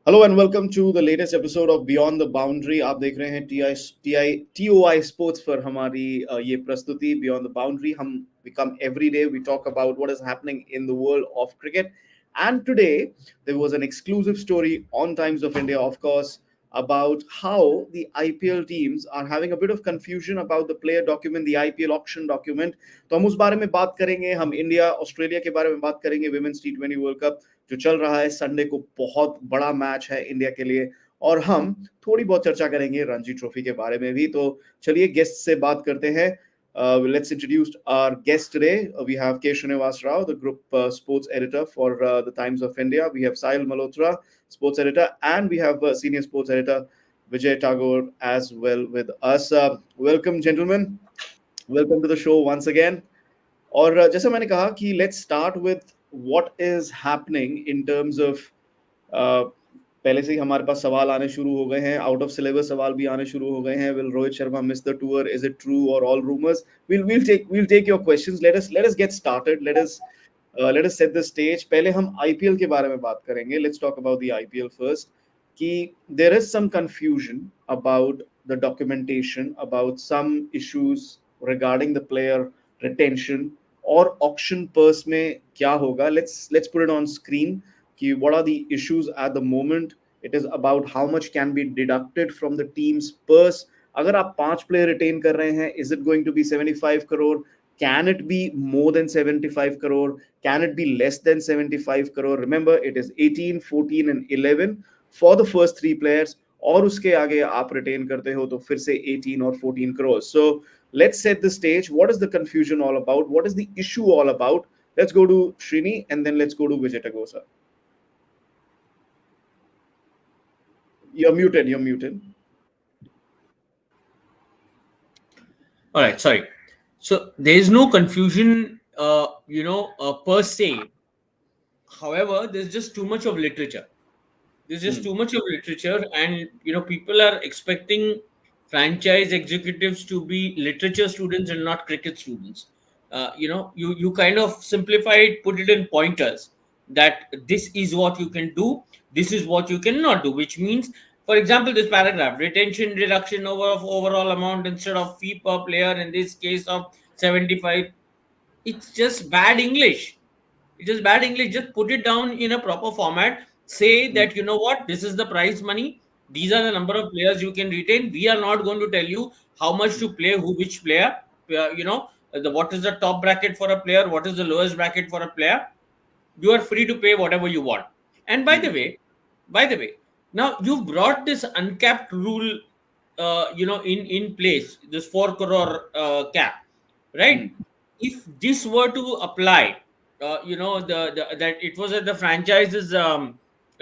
Hello and welcome to the latest episode of beyond the boundary. आप देख रहे हैं टीओआई स्पोर्ट्स पर हमारी ये प्रस्तुति बियॉन्ड द बाउंड्री। हम we come every day, we talk about what is happening in the world of cricket, and today there was an exclusive story on Times of India, of course, about how the IPL teams are having a bit of confusion about the player document, the IPL auction document. तो हम उस बारे में बात करेंगे। हम India Australia के बारे में बात करेंगे। विमेंस टी20 वर्ल्ड कप जो चल रहा है, संडे को बहुत बड़ा मैच है इंडिया के लिए, और हम थोड़ी बहुत चर्चा करेंगे रणजी ट्रॉफी के बारे में भी। तो चलिए गेस्ट से बात करते हैं। Let's introduce our guest today. We have K. Srinivas Rao, the group sports editor for the Times of India. We have Sahil Malhotra, sports editor, and we have senior sports editor Vijay Tagore as well with us. Welcome, gentlemen. Welcome to the show once again. और जैसे मैंने कहा कि let's start with what is happening in terms of पहले से ही हमारे पास सवाल आने शुरू हो गए हैं, आउट ऑफ सिलेबस सवाल भी आने शुरू हो गए हैं। Will Rohit Sharma miss the tour, is it true or all rumours? we'll take your questions. Let us get started. Let us set the stage. पहले हम आईपीएल के बारे में बात करेंगे. Let's talk about the IPL first. कि there is some confusion about the documentation, about some issues regarding the player retention और auction purse में क्या होगा. Let's put it on screen. कि what are the issues at the moment. It is about how much can be deducted from the team's purse. अगर आप 5 player retain कर रहे हैं, is it going to be 75 crore? Can it be more than 75 crore? Can it be less than 75 crore? Remember, it is 18, 14 and 11 for the first 3 players, और उसके आगे आप retain करते हो तो फिर से 18 और 14 crore. So let's set the stage. What is the confusion all about? What is the issue all about? Let's go to Srini and then let's go to Vijay Tagosa. You're muted. All right, sorry. So there is no confusion, per se. However, there's just too much of literature. There's just too much of literature, and people are expecting franchise executives to be literature students and not cricket students. You kind of simplify it, put it in pointers that this is what you can do, this is what you cannot do, which means, for example, this paragraph: retention reduction over of overall amount instead of fee per player in this case of 75. It's just bad English. It's just bad English. Just put it down in a proper format. Say that, you know what, this is the prize money. These are the number of players you can retain. We are not going to tell you how much to play, which player. What is the top bracket for a player, what is the lowest bracket for a player. You are free to pay whatever you want. And by the way, now you've brought this uncapped rule, in place, this 4 crore cap, right? If this were to apply, that it was at the franchise's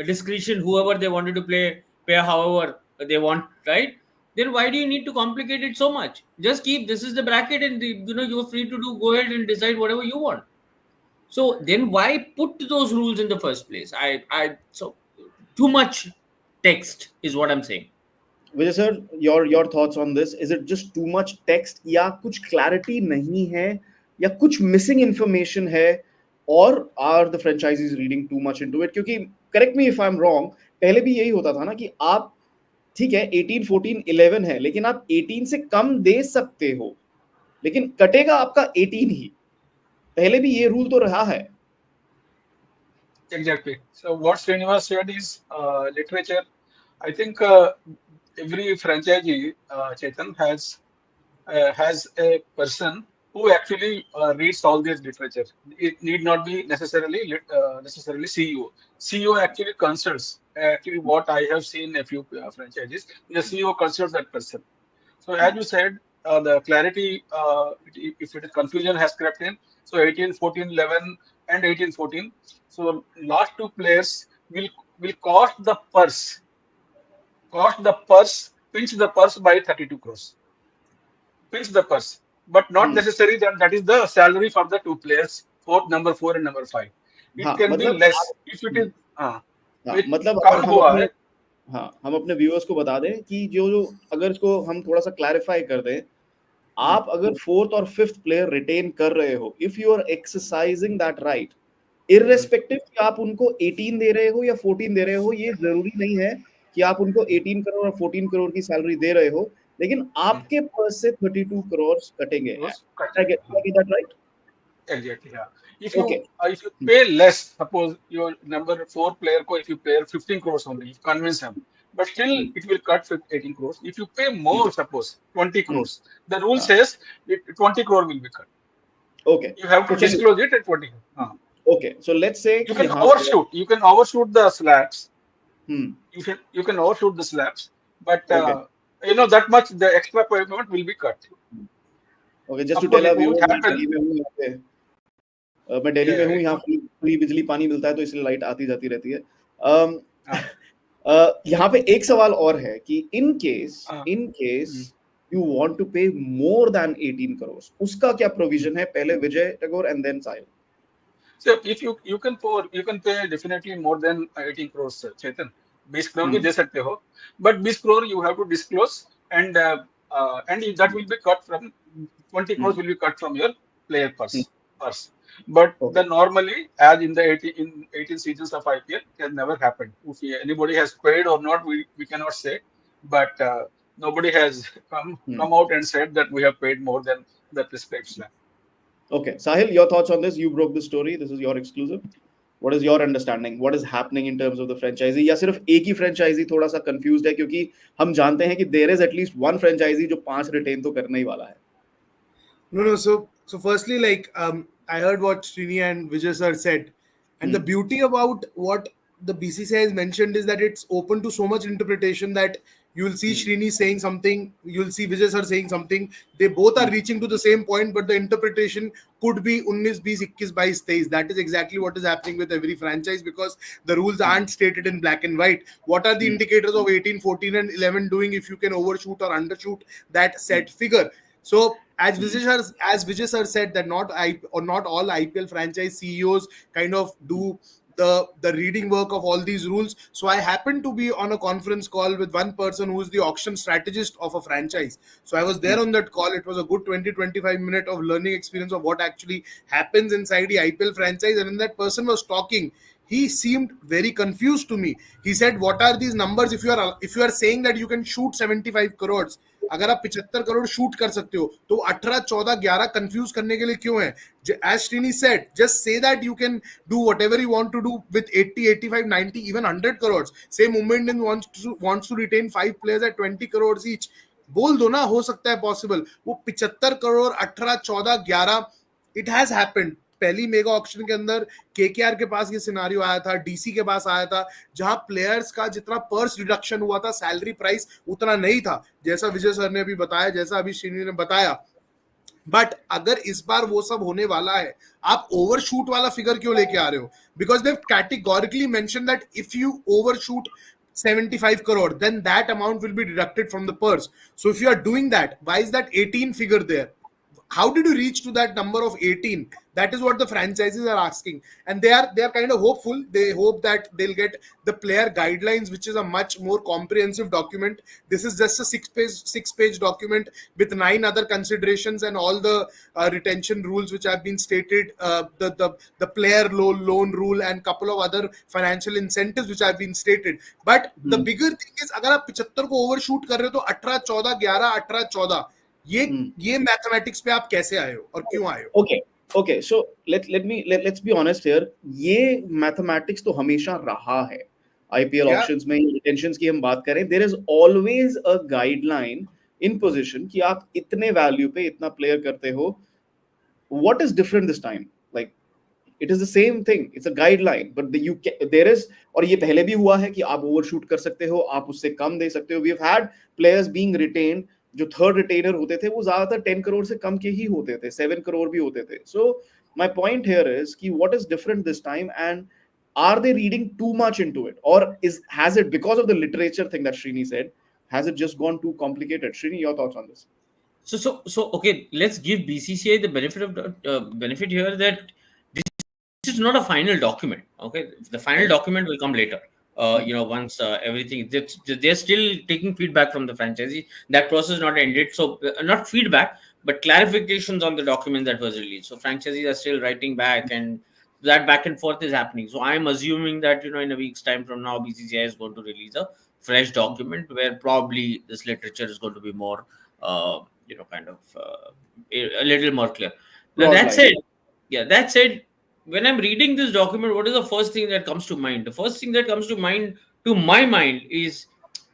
discretion, whoever they wanted to pay however they want, right? Then why do you need to complicate it so much? Just keep, this is the bracket, and you're free to go ahead and decide whatever you want. So then why put those rules in the first place? So too much text is what I'm saying. Vijay sir, your thoughts on this? Is it just too much text, या कुछ clarity नहीं है, या कुछ missing information है, or are the franchisees reading too much into it? क्योंकि correct me if I'm wrong, पहले भी यही होता था ना कि आप ठीक है 18, 14, 11 है, लेकिन आप 18 से कम दे सकते हो, लेकिन कटेगा आपका 18 ही। पहले भी ये रूल तो रहा है। Exactly. So what Srinivas said is literature. I think every franchisee, Chetan, has a person who actually reads all this literature. It need not be necessarily CEO. CEO actually consults. Actually, what I have seen a few franchises, the CEO consults that person. So as you said, the clarity, if it is confusion has crept in. So 18, 14, 11 and 18, 14. So last 2 players will cost the purse, pinch the purse by 32 crores. Pinch the purse, but not necessary that is the salary for the 2 players, number 4 and number 5. It can be less if it is. मतलब हम अपने viewers को बता दें कि जो अगर इसको हम थोड़ा सा क्लैरिफाई कर दें, आप अगर 4th और 5th प्लेयर रिटेन कर रहे हो, if you are exercising that right, irrespective कि आप उनको 18 दे रहे हो या 14 दे रहे हो, ये जरूरी नहीं है कि आप उनको 18 करोड़ और 14 करोड़ की सैलरी दे रहे हो, लेकिन आपके पर्स से 32 करोड़ कटेंगे. Those I cutting. get that right? Exactly. Yeah. Okay. If you pay less, suppose your number 4 player ko, if you pay 15 crores only, you convince him, but still Hmm. it will cut 18 crores. If you pay Hmm. more, suppose 20 Hmm. crores, the rule हाँ. says 20 crore will be cut. Okay. You have तो to चलिए. disclose it at 20 crore. हाँ. Okay. So let's say You कि can यहाँ पे overshoot. You can overshoot the slabs. hmm. You can overshoot the slabs, but Okay. that much the extra payment will be cut. Okay. Just Of to course, tell it our won't viewers, मैं happen. Delhi में हूँ यहाँ पे. मैं दिल्ली में Yeah, हूँ, it यहाँ won't. Free बिजली पानी मिलता है, तो इसलिए लाइट आती जाती रहती है. हाँ, यहाँ पे एक सवाल और है कि इन केस हाँ. यू वांट टू पे मोर देन 18 करोड़, उसका क्या प्रोविजन है? पहले Vijay Tagore and then Sahil. So if you can pay definitely more than 18 crores, Chetan. 20 crore भी दे सकते हो, but 20 crore you have to disclose, and that will be cut from 20 crores will be cut from your player purse. But Okay. the normally, as in the 18 seasons of IPL, it has never happened. If anybody has paid or not, we cannot say, but nobody has come out and said that we have paid more than the prescribed slab. Okay, Sahil, your thoughts on this? You broke the story. This is your exclusive. What is your understanding? What is happening in terms of the franchisee? या सिर्फ एक ही franchisee थोड़ा सा confused है, क्योंकि हम जानते हैं कि there is at least one franchisee जो 5 retain तो करने ही वाला है. No. So firstly, like I heard what Srini and Vijay sir said, and the beauty about what the BCCI has mentioned is that it's open to so much interpretation that you'll see Srini saying something, you'll see Vijay sir saying something. They both are reaching to the same point, but the interpretation could be 19, 20, 21, 22, 23. That is exactly what is happening with every franchise, because the rules aren't stated in black and white. What are the indicators of 18, 14, and 11 doing if you can overshoot or undershoot that set figure? So as Vijay sir said that not all IPL franchise CEOs kind of do the reading work of all these rules. So I happened to be on a conference call with one person who is the auction strategist of a franchise. So I was there on that call. It was a good 20-25 minute of learning experience of what actually happens inside the IPL franchise. And when that person was talking, he seemed very confused to me. He said, what are these numbers? If you are saying that you can shoot 75 crores, अगर आप 75 crore shoot कर सकते हो, तो 18, 14, 11 confuse करने के लिए क्यों है? As Srini said, just say that you can do whatever you want to do with 80, 85, 90, even 100 crores. Say Mumbai Indians wants to retain 5 players at 20 crores each. बोल दो ना, हो सकता है पॉसिबल. वो 75 करोड़ 18, 14, 11 इट हैज हैपेंड. पहली mega auction के अंदर केकेआर के पास ये सिनारियो आया था, डीसी के पास आया था, जहां प्लेयर्स का जितना पर्स रिडक्शन हुआ था, सैलरी प्राइस उतना नहीं था, जैसा विजय सर ने अभी बताया, जैसा अभी श्रीनी ने बताया. बट अगर इस बार वो सब होने वाला है, आप ओवरशूट वाला फिगर क्यों लेके आ रहे हो? Because they categorically mention that if you overshoot 75 crore, then that amount will be deducted from the purse. So if you are doing that, why is that 18 figure there? How did you reach to that number of 18? That is what the franchises are asking, and they are kind of hopeful. They hope that they'll get the player guidelines, which is a much more comprehensive document. This is just a six-page document with 9 other considerations and all the retention rules which have been stated, the player loan rule and couple of other financial incentives which have been stated. But the bigger thing is, अगर आप 75 को overshoot कर रहे हो तो 18, 14, 11, 18, 14 ये mathematics पे आप कैसे आए हो और क्यों आए हो? Okay, so let's be honest here. ये मैथमेटिक्स तो हमेशा रहा है. IPL ऑप्शंस में रिटेंशंस की हम बात करें, there is always a guideline in position कि आप इतने वैल्यू पे इतना प्लेयर करते हो. What is different this time? Like it is the same thing. It's a guideline, but there is, और ये पहले भी हुआ है कि आप ओवरशूट कर सकते हो, आप उससे कम दे सकते हो. We have had players being retained, जो थर्ड रिटेनर होते थे वो ज्यादातर 10 करोड़ से कम के ही होते थे, 7 करोड़ भी होते थे. So my point here is कि what is different this time, and are they reading too much into it, or has it, because of the literature thing that Srini said, has it just gone too complicated? Srini, your thoughts on this? So okay, let's give BCCI the benefit here that this is not a final document. Okay, the final document will come later. Once everything, they're still taking feedback from the franchisee. That process is not ended. So not feedback, but clarifications on the document that was released. So franchisees are still writing back, and that back and forth is happening. So I'm assuming that, in a week's time from now, BCCI is going to release a fresh document where probably this literature is going to be more, kind of a little more clear. Now Broad that line. said, that said, when I'm reading this document, what is the first thing that comes to mind? The first thing that comes to my mind is,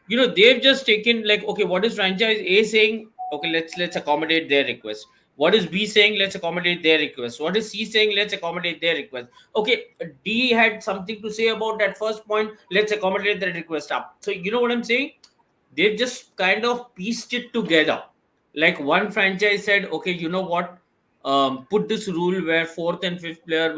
they've just taken, like, okay, what is franchise A saying? Okay, let's accommodate their request. What is B saying? Let's accommodate their request. What is C saying? Let's accommodate their request. Okay, D had something to say about that first point. Let's accommodate that request up. So you know what I'm saying? They've just kind of pieced it together. Like one franchise said, okay, you know what? Put this rule where fourth and fifth player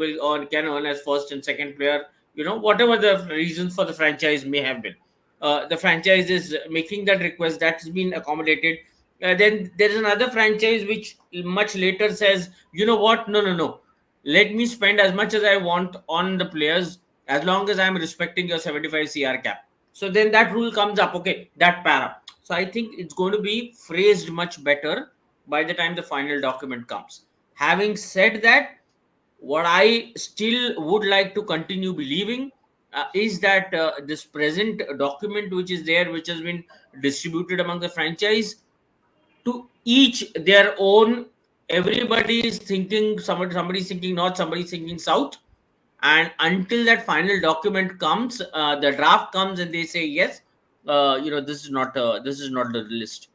can earn as first and second player. Whatever the reasons for the franchise may have been, the franchise is making that request. That's been accommodated. Then there is another franchise which much later says, you know what? No, no, no. Let me spend as much as I want on the players as long as I'm respecting your 75 CR cap. So then that rule comes up. Okay, that para. So I think it's going to be phrased much better by the time the final document comes. Having said that, what I still would like to continue believing is that this present document, which is there, which has been distributed among the franchise, to each their own. Everybody is thinking, somebody's thinking north, somebody's thinking south, and until that final document comes, the draft comes, and they say yes, this is not the list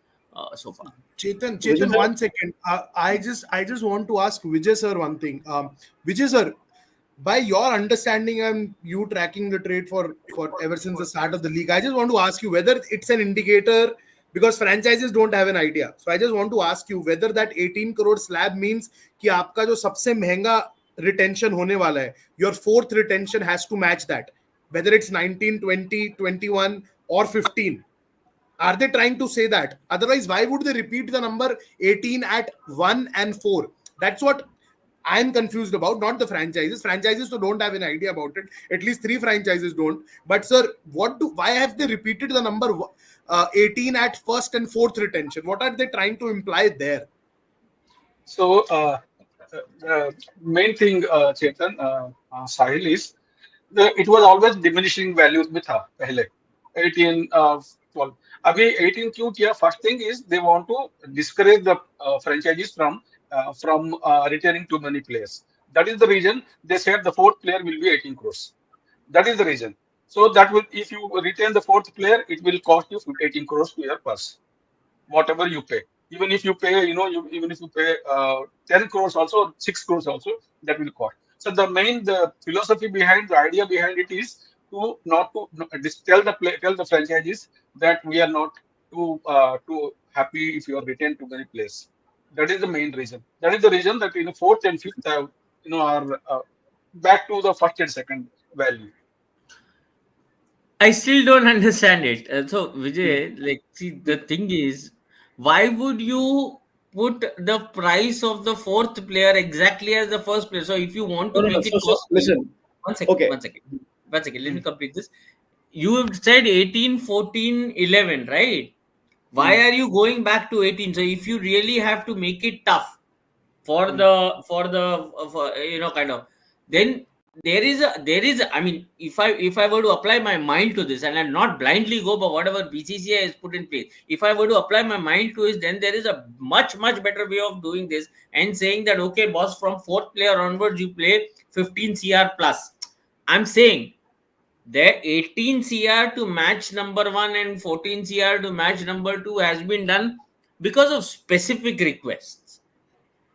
so far. Chetan, Vijay Chetan, sir? 1 second. I just want to ask Vijay sir one thing. Vijay sir, by your understanding and you tracking the trade for ever since the start of the league, I just want to ask you whether it's an indicator, because franchises don't have an idea. So I just want to ask you whether that 18 crore slab means कि आपका जो सबसे महंगा retention होने वाला है, your fourth retention has to match that, whether it's 19, 20, 21 or 15. Are they trying to say that? Otherwise, why would they repeat the number 18 at 1 and 4? That's what I'm confused about, not the franchises. Franchises don't have an idea about it. At least 3 franchises don't. But sir, why have they repeated the number 18 at first and fourth retention? What are they trying to imply there? So the main thing, Chetan, Sahil, is it was always diminishing values में था पहले 18 12. अभी 18 क्यों किया? First thing is they want to discourage the franchises from retaining too many players. That is the reason they said the fourth player will be 18 crores. That is the reason. So that will, if you retain the fourth player, it will cost you 18 crores to your purse, whatever you pay. Even if you pay, even if you pay 10 crores also, 6 crores also, that will cost. So the philosophy behind, the idea behind it is to not to tell the franchises that we are not too happy if you are retained too many players. That is the main reason. That is the reason that fourth and fifth have, are back to the first and second value. I still don't understand it. So Vijay, like, see, the thing is, why would you put the price of the fourth player exactly as the first player? So if you want No, to no, no. make it So costly, listen. one second, Okay. one second, one second. Let me complete this. You have said 18, 14, 11, right? Why are you going back to 18? So if you really have to make it tough for kind of, then I mean, if I were to apply my mind to this, and I'll not blindly go by whatever BCCI has put in place, if I were to apply my mind to it, then there is a much better way of doing this, and saying that, okay boss, from fourth player onwards you play 15 CR plus. I'm saying the 18 CR to match number 1 and 14 CR to match number 2 has been done because of specific requests.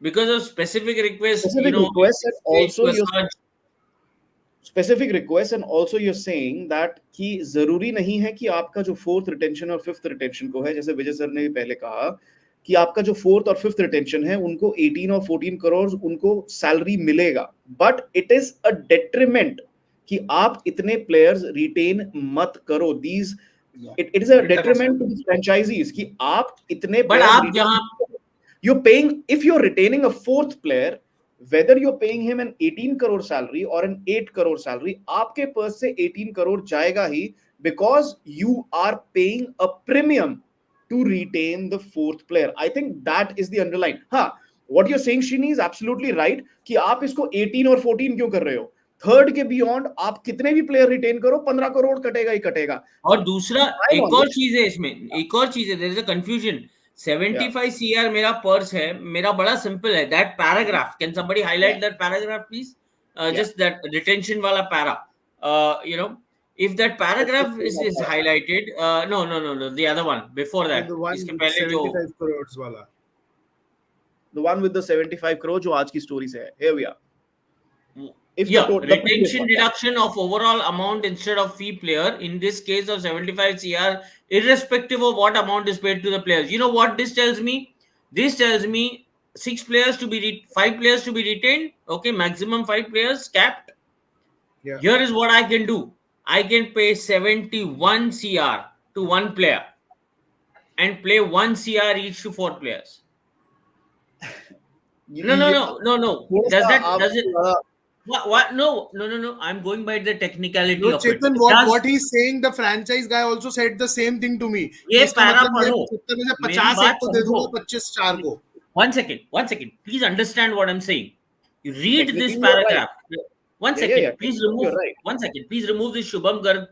Because of specific requests, Specific requests, and also to you're search. specific requests, and also you're saying that कि जरूरी नहीं है कि आपका जो fourth retention और fifth retention को है, जैसे विजय सर ने भी पहले कहा कि आपका जो फोर्थ और फिफ्थ रिटेंशन है उनको 18 और 14 करोड़ उनको सैलरी मिलेगा, but it is a detriment कि आप इतने प्लेयर्स रिटेन मत करो. These it is a detriment to the franchises कि आप इतने बट आप प्लेयर्स जहां you're paying, if you're retaining a fourth player, whether you're paying him an 18 crore salary or an 8 crore salary, आपके purse से 18 crore जाएगा ही, because you are paying a premium to retain the fourth player. I think that is the underline. हाँ, what you're saying, Shrini, is absolutely right कि आप इसको 18 और 14 क्यों कर रहे हो? थर्ड के बियॉन्ड आप कितने भी प्लेयर रिटेन करो 15 करोड़ कटेगा ही कटेगा. और दूसरा my एक और knowledge- चीज है इसमें, एक और चीज है, there is a confusion. 75 CR मेरा पर्स है, मेरा बड़ा सिंपल है. That paragraph, can somebody highlight that paragraph please? Just that retention wala para. You know, if that paragraph is highlighted, no, the other one before that. The one इसके with पहले जो 75 crores wala. The one with the 75 crore जो आज की story से है. Here we are. If yeah, the retention deduction of overall amount instead of fee player, in this case of 75 CR, irrespective of what amount is paid to the players. You know what this tells me? This tells me 5 players to be retained. Okay, maximum 5 players capped. Yeah. Here is what I can do. I can pay 71 CR to one player and play 1 CR each to 4 players. No. Does it? What? No. I'm going by the technicality No, of Chetan, it. what he's saying, the franchise guy also said the same thing to me. ये इसका para मतलब ये पढ़ो. 75 में से मेरी 50 बात एक को दे समझो. दूंगा, 25 4 को. One second. Please understand what I'm saying. You read this Technically, you're paragraph. One second. Yeah. Please You're remove. right. One second. Please remove this Shubham Garg.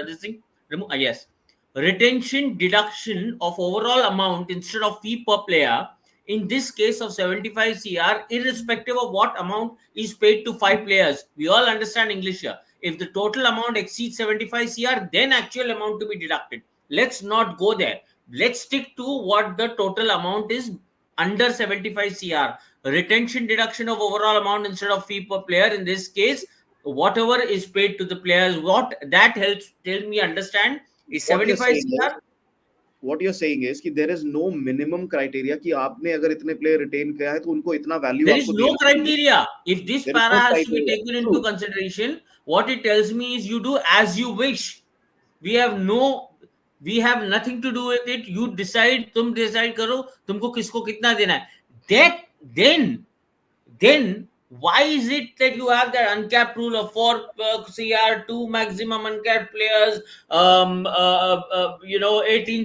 This thing. Remove. Yes. Retention deduction of overall amount instead of fee per player. In this case of 75 CR, irrespective of what amount is paid to 5 players. We all understand English here. If the total amount exceeds 75 CR, then actual amount to be deducted. Let's not go there. Let's stick to what the total amount is under 75 CR. Retention deduction of overall amount instead of fee per player. In this case, whatever is paid to the players, what that helps tell me understand is 75 CR. What you're saying is कि there is no minimum criteria कि आपने अगर इतने player retain किया है तो उनको इतना value There is आपको no देना चाहिए. criteria. If this There is para no has to be criteria. taken into True. consideration, what it tells me is you do as you wish. We have nothing to do with it. You decide, तुम decide करो तुमको किसको कितना देना है. Then why is it that you have that uncapped rule of 4 CR, 2 maximum uncapped players, 18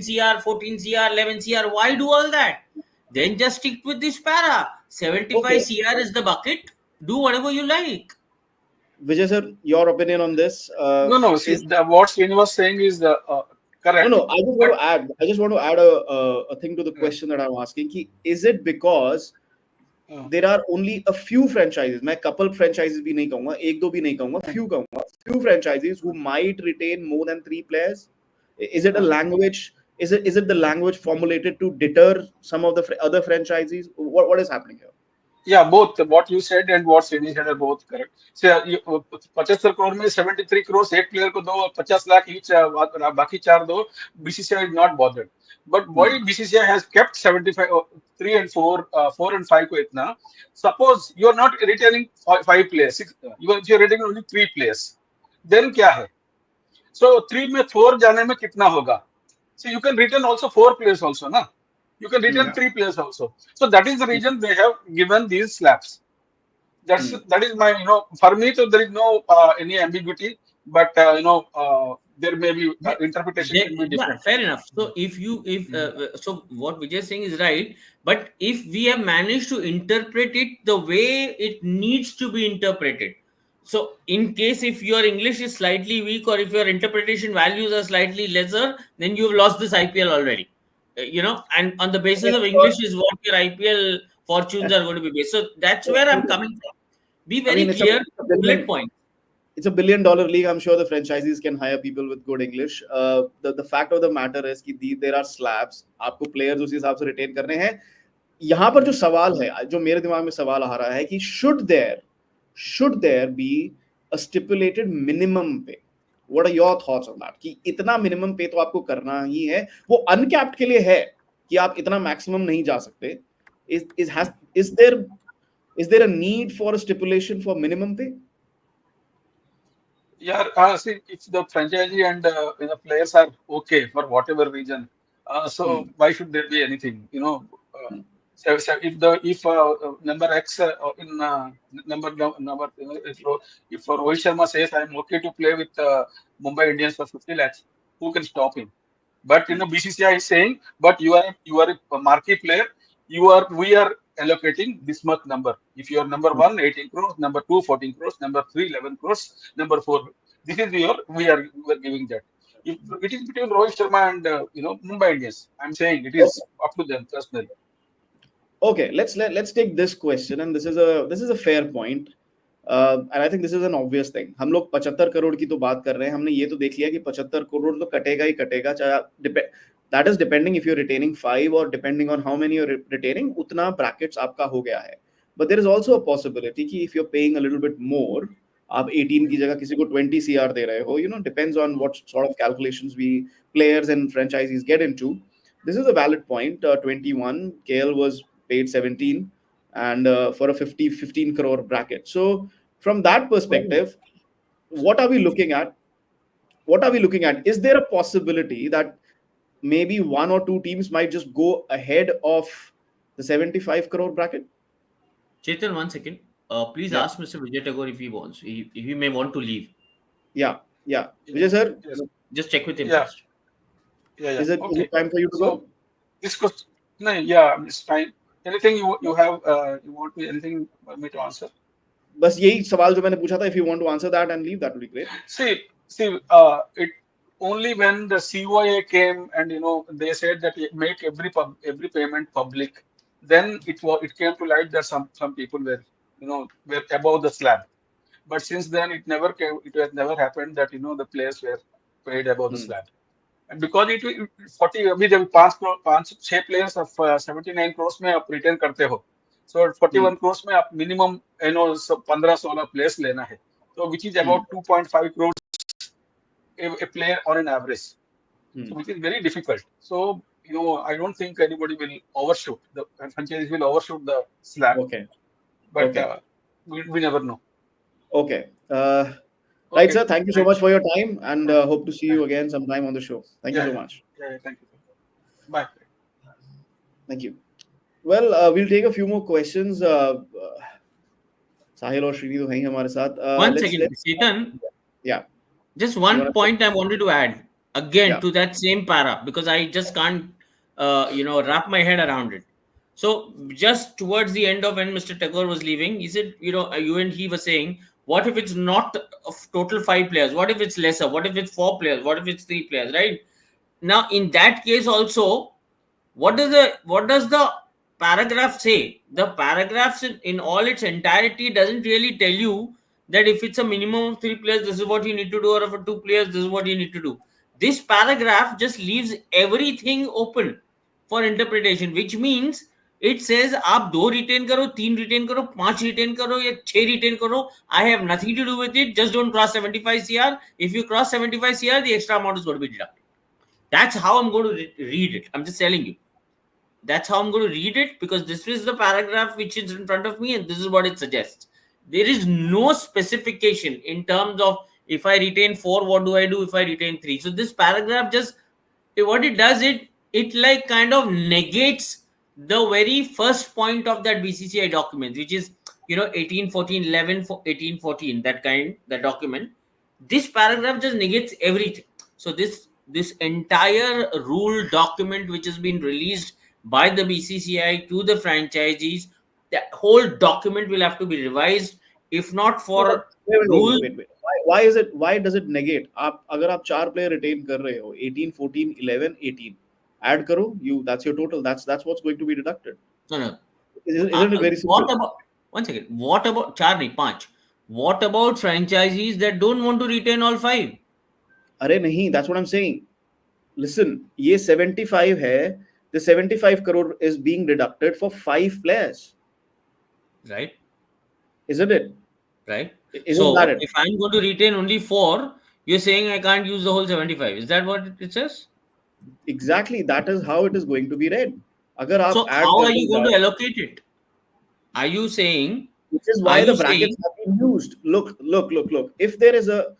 CR, 14 CR, 11 CR? Why do all that? Then just stick with this para. 75 Okay. CR is the bucket. Do whatever you like. Vijay sir, your opinion on this? No. See, what Srini was saying is correct. No. I just want to add a thing to the question that I'm asking. कि is it because there are only a few franchises? मैं couple franchises भी नहीं कहूँगा, एक दो भी नहीं कहूँगा, few कहूँगा. Few franchises who might retain more than 3 players. Is it a language? Is it the language formulated to deter some of the other franchises? What is happening here? Yeah, both what you said and what Srini said are both correct. So 75 crore में 73 crore एक player को दो, 50 lakh each, बाकी 4 दो. BCCI is not bothered. But why BCCI has kept 75, 3 and 4, 4 and 5 को इतना? Suppose you are not retaining 5 players, you are retaining only 3 players. Then क्या है? So 3 में 4 जाने में कितना होगा? So you can retain also 4 players also, na? You can retain 3 players also. So that is the reason they have given these slabs. That is my, for me, so there is no any ambiguity, but there may be interpretation can be different. Fair enough. So so what Vijay is saying is right, but if we have managed to interpret it the way it needs to be interpreted, so in case if your English is slightly weak or if your interpretation values are slightly lesser, then you've lost this IPL already. And on the basis of English is what your IPL fortunes are going to be based. So that's where I'm coming from. Be very clear. Bullet point. It's a $1 billion league. I'm sure the franchises can hire people with good English. The fact of the matter is कि there are slabs. आपको players उसी हिसाब से retain करने हैं. यहाँ पर जो सवाल है, जो मेरे दिमाग में सवाल आ रहा है कि should there be a stipulated minimum pay? What are your thoughts on that? कि इतना minimum pay तो आपको करना ही है. वो uncapped के लिए है कि आप इतना maximum नहीं जा सकते. Is there a need for a stipulation for minimum pay? Yeah, see, if the franchisee and the players are okay for whatever reason, so why should there be anything? So if number X in number if Rohit Sharma says I'm okay to play with Mumbai Indians for 50 lakhs, who can stop him? But BCCI is saying, but you are a marquee player. We are allocating this much number. If you are number 1, 18 crores, number 2, 14 crores, number 3, 11 crores, number 4, this is your, we are giving that. If it is between Rohit Sharma and Mumbai Indians, I'm saying it is up to them personally. Okay, let's take this question, and this is a fair point. And I think this is an obvious thing. हम लोग 75 करोड़ की तो बात कर रहे हैं. हमने ये तो देख लिया कि 75 करोड़ तो कटेगा ही कटेगा, चाहे that is depending if you're retaining 5 or depending on how many you're retaining, उतना brackets आपका हो गया है. But there is also a possibility कि if you're paying a little bit more, आप 18 की जगह किसी को 20 CR दे रहे हो, depends on what sort of calculations we players and franchisees get into. This is a valid point. 21 KL was paid 17 and for a 15 crore bracket. So from that perspective, what are we looking at? Is there a possibility that maybe one or two teams might just go ahead of the 75 crore bracket? Chetan, 1 second. Please ask Mr. Vijay Tagore if he wants. He may want to leave. Yeah. Vijay sir, Yes. Just check with him Yeah. first. Yeah. Is it time for you to So go? this question, no, yeah, it's fine. Anything you have, you want me, anything for me to answer? बस यही सवाल जो मैंने पूछा था. If you want to answer that and leave, that would be great. See, it only when the COA came and they said that it make every payment public, then it came to light that some people were were above the slab. But since then it never came. It has never happened that the players were paid above the slab. And because it 40 अभी जब 5-6 players of 79 crores में आप retain करते हो, so 41 crores में आप minimum 15-16 players लेना है, so which is about 2.5 crores a player on an average, so which is very difficult. So I don't think anybody will overshoot, the franchises will overshoot the slab. Okay. But Okay. We never know. Okay. Right, sir. Thank you so much for your time, and hope to see you again sometime on the show. Thank you so much. Yeah, thank you. Bye. Thank you. Well, we'll take a few more questions. Sahil or Srini तो हैं ही हमारे साथ. 1 second, Chetan. Yeah. Just one point I wanted to add again to that same para, because I just can't, wrap my head around it. So just towards the end of when Mr. Tagore was leaving, he said, you and he were saying, what if it's not of total 5 players? What if it's lesser? What if it's 4 players? What if it's 3 players? Right now, in that case also, what does the paragraph say? The paragraph in all its entirety doesn't really tell you that if it's a minimum of 3 players, this is what you need to do, or for 2 players, this is what you need to do. This paragraph just leaves everything open for interpretation, which means it says आप 2 retain करो, 3 retain करो, 5 retain करो या 6 retain करो. I have nothing to do with it. Just don't cross 75 CR. If you cross 75 CR, the extra amount is going to be deducted. That's how I'm going to read it. I'm just telling you. That's how I'm going to read it, because this is the paragraph which is in front of me and this is what it suggests. There is no specification in terms of if I retain 4, what do I do if I retain 3? So this paragraph just, what it does, it like kind of negates the very first point of that BCCI document, which is 1814 11 1814, that document. This paragraph just negates everything. So this entire rule document which has been released by the BCCI to the franchisees, that whole document will have to be revised, if not for rules. Wait. Why does it negate? अगर आप 4 player retain कर रहे हो, 18 14 11 18 add करो, that's your total. That's what's going to be deducted. No. Isn't it very simple? What about 1 second? What about 4 नहीं 5? What about franchisees that don't want to retain all 5? अरे नहीं, that's what I'm saying. Listen, ये 75 है. The 75 crore is being deducted for 5 players. Right. Isn't it? Right. Isn't that it? If I'm going to retain only 4, you're saying I can't use the whole 75. Is that what it says? Exactly. That is how it is going to be read. अगर आप So add how are करते you going जाओ, to allocate it? Are you saying? Which is why are the you brackets saying- have been used. Look. If there is a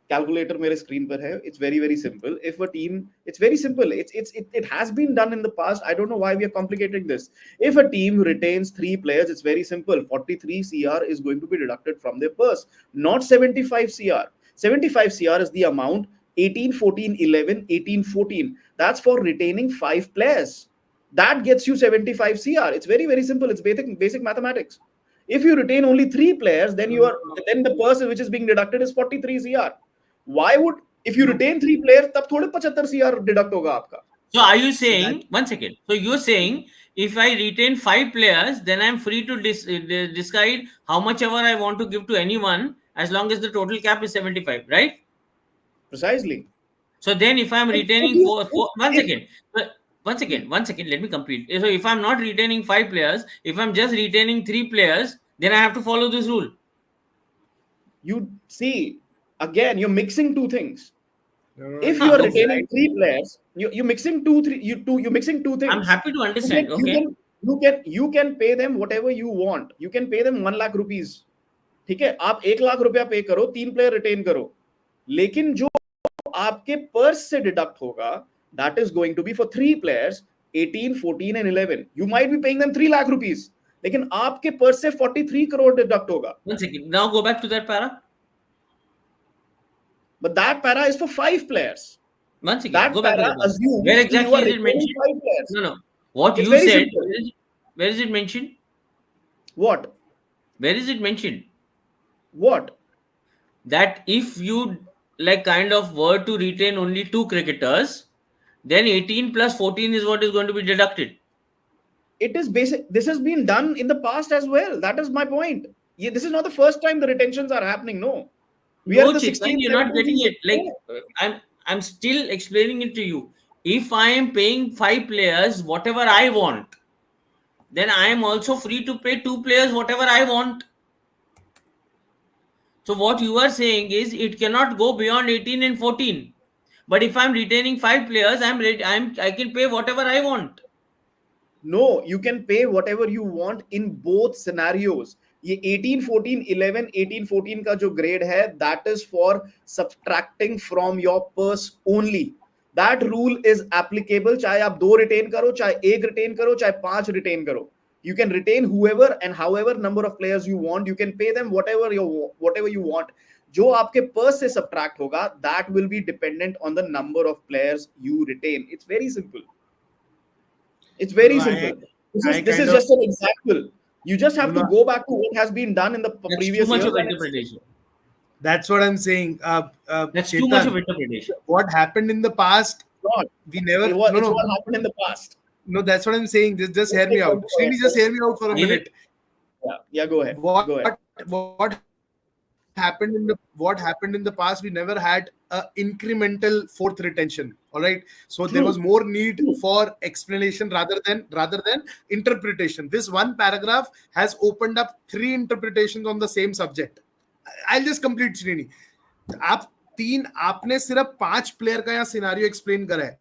calculator मेरे screen पर है, it's very very simple. If a team, it's very simple. It has been done in the past. I don't know why we are complicating this. If a team retains 3 players, it's very simple. 43 CR is going to be deducted from their purse, not 75 CR. 75 CR is the amount. 18 14 11 18 14. That's for retaining 5 players. That gets you 75 CR. It's very, very simple. It's basic mathematics. If you retain only 3 players, then then the person which is being deducted is 43 CR. Why would, if you retain 3 players, तब थोड़े 75 CR deduct होगा आपका. So are you saying, one second, so you're saying if I retain 5 players, then I'm free to decide how much ever I want to give to anyone as long as the total cap is 75, right? Precisely. So then if I'm retaining you- four, one second, let me complete. So if I'm not retaining 5 players, if I'm just retaining 3 players, then I have to follow this rule. You see, again, you're mixing two things. No, If no, you are no, retaining right. 3 players, you're mixing you're mixing two things. I'm happy to understand. Okay. You can pay them whatever you want. You can pay them 1 lakh rupees. ठीक है, आप 1 लाख रुपया पे करो, 3 player retain करो, लेकिन जो आपके पर्स से डिडक्ट होगा, that is going to be for 3 players, 18, 14 and 11. You might be paying them 3 lakh rupees, लेकिन आपके पर्स से 43 crore डिडक्ट होगा. One second. Now go back to that para. But that para is for 5 players. One second. That Go back to para the para. assumes Where you exactly are is it retaining mentioned? 5 players. No. What It's you very said, simple. where is it mentioned? What? Where is it mentioned? What? That if you like kind of were to retain only 2 cricketers, then 18 plus 14 is what is going to be deducted. It is basic. This has been done in the past as well. That is my point. This is not the first time the retentions are happening. No. We are No, in the Chetan, 16th. you're not 17th getting it. season. Like I'm still explaining it to you. If I am paying 5 players whatever I want, then I am also free to pay 2 players whatever I want. So what you are saying is it cannot go beyond 18 and 14. But if I'm retaining 5 players, I can pay whatever I want. No, you can pay whatever you want in both scenarios. ये 18, 14, 11, 18, 14 का जो grade है, that is for subtracting from your purse only. That rule is applicable चाहे आप 2 retain करो, चाहे 1 retain करो, चाहे 5 retain करो. You can retain whoever and however number of players you want. You can pay them whatever you want. जो आपके purse से subtract होगा, that will be dependent on the number of players you retain. It's very simple. It's very No, simple. This I is kind just an example. You just have to No. go back to what has been done in the That's previous too much years. of interpretation. That's what I'm saying. That's too much of Chetan, interpretation. what happened in the past, Not. we never. It's what No, happened in the past. no, that's what I'm saying. Just hear me Okay, out. go Srini, ahead. just hear me out for a Really? minute. Yeah, go ahead. Go ahead. What happened in the past? We never had a incremental fourth retention. All right, so there was more need for explanation rather than interpretation. This one paragraph has opened up 3 interpretations on the same subject. I'll just complete, Srini. आपने सिर्फ 5 player का यहाँ scenario explain करा है.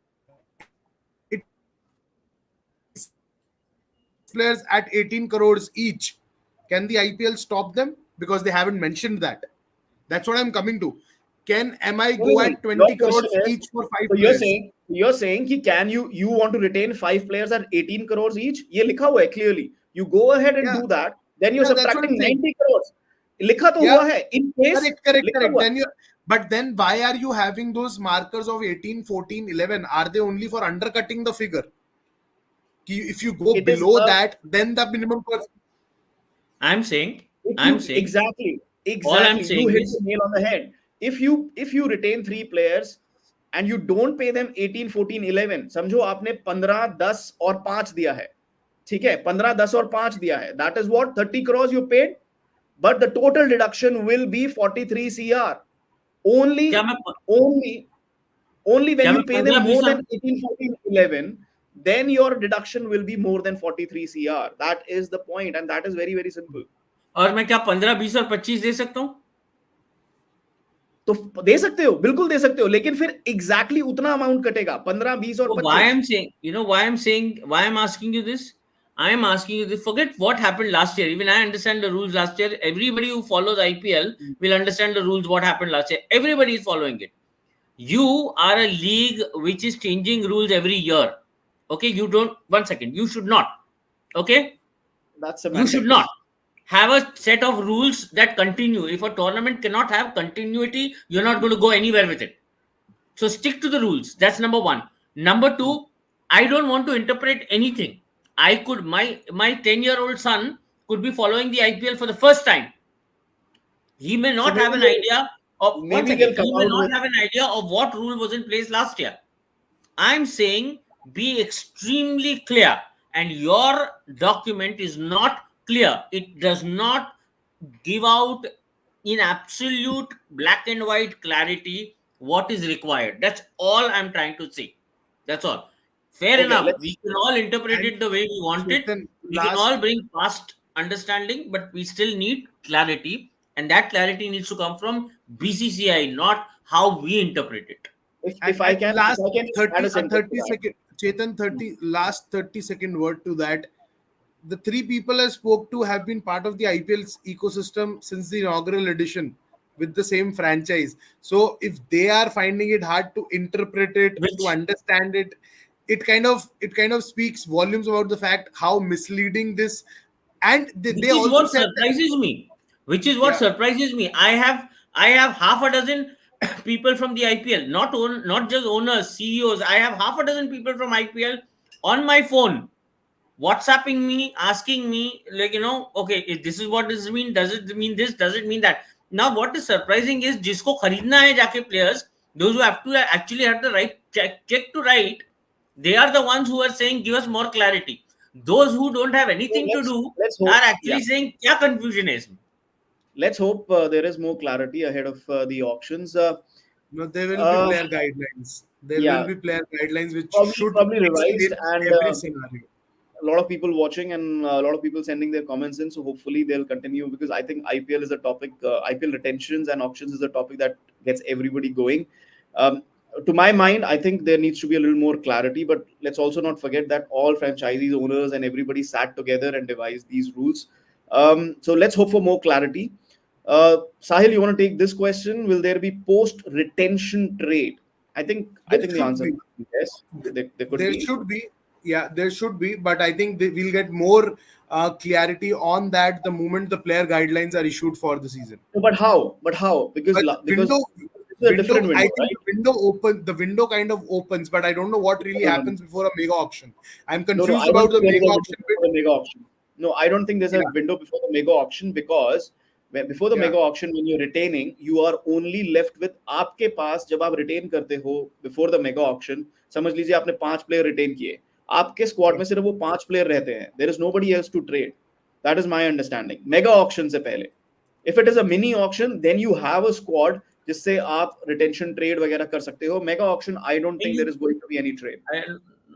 Players at 18 crores each. Can the IPL stop them? Because they haven't mentioned that. That's what I'm coming to. Can MI go at 20 crores each for 5 So players? you're saying कि can you want to retain 5 players at 18 crores each? ये लिखा हुआ है clearly. You go ahead and do that. Then you're subtracting 90 crores. लिखा तो हुआ है. In case. Correct. But then why are you having those markers of 18, 14, 11? Are they only for undercutting the figure? If you go below that, then the minimum person. I'm saying exactly. All I'm saying You hit is the nail on the head. If you retain 3 players and you don't pay them 18, 14, 11, समझो आपने 15, 10 और 5 दिया है. ठीक है, 15, 10 और 5 दिया है. That is what 30 crores you paid, but the total deduction will be 43 CR. Only when you pay them more than 18, 14, 11, then your deduction will be more than 43 CR. That is the point, and that is very, very simple. और मैं क्या 15, 20 और 25 दे सकता हूँ? तो दे सकते हो, बिल्कुल दे सकते हो, लेकिन फिर exactly उतना अमाउंट कटेगा, 15, 20 और 25. Why I'm asking you this? I am asking you this. Forget what happened last year. Even I understand the rules last year. Everybody who follows IPL will understand the rules, what happened last year. Everybody is following it. You are a league which is changing rules every year. Okay, one second. You should not. Okay? That's you should not have a set of rules that continue. If a tournament cannot have continuity, you're not going to go anywhere with it. So stick to the rules. That's number 1. Number 2, I don't want to interpret anything. I could my 10-year-old son could be following the IPL for the first time. He may So not have an idea of one maybe second. they'll He come may out not with. have an idea of what rule was in place last year. I'm saying be extremely clear, and your document is not clear. It does not give out in absolute black and white clarity what is required. That's all I'm trying to say. That's all. Fair Okay, enough. We let's. can all interpret And it the way we want it. Chetan, We can last all bring past understanding, but we still need clarity. And that clarity needs to come from BCCI, not how we interpret it. If I and can, if last I can just add 30 a sentence to 30 that. second, Chetan, 30 last 30-second word to that. The three people I spoke to have been part of the IPL's ecosystem since the inaugural edition with the same franchise. So if they are finding it hard to interpret it, to Which understand it, it kind of speaks volumes about the fact how misleading this. And they which is also what said that, surprises me. Which is what yeah, surprises me. I have half a dozen people from the IPL, not just owners, CEOs. I have half a dozen people from IPL on my phone WhatsApping me, asking me, like, okay, if this is what this mean. Does it mean this? Does it mean that? Now, what is surprising is जिसको खरीदना है जाके players, those who have to actually have the right check to write, they are the ones who are saying, give us more clarity. Those who don't have So anything to do let's are hope. Yeah, actually saying, क्या confusion है इसमें? let's hope there is more clarity ahead of the auctions. there will be Uh, player guidelines. There will yeah, be player guidelines which should probably revised, explain and every scenario. a lot of people watching and a lot of people sending their comments in. So hopefully they'll continue, because I think IPL is a topic. IPL retentions and auctions is a topic that gets everybody going. Um, to my mind, I think there needs to be a little more clarity. But let's also not forget that all franchisees, owners, and everybody sat together and devised these rules. So let's hope for more clarity. Sahil, you want to take this question? Will there be post retention trade? I There think the should answer be. is yes. There could There be. should be. Yeah, there should be. But I think we'll get more clarity on that the moment the player guidelines are issued for the season. No, but how? But how? Because But because window, this is a different I window, think right? the window kind of opens, but I don't know what really No, no, no, happens before a mega auction. I'm no. confused I don't about think the there's mega a window auction bit. before the mega auction. No, I don't think there's a Yeah, window before the mega auction, because before the yeah. mega auction, when you're retaining, you are only left with आपके पास जब आप retain करते हो before the mega auction. समझ लीजिए आपने 5 player retain किए, आपके squad में सिर्फ वो 5 player रहते हैं. There is nobody else to trade. That is my understanding. Mega auction से पहले. If it is a mini auction, then you have a squad जिससे आप retention trade वगैरह कर सकते हो. Mega auction, I don't think there You, is going to be any trade.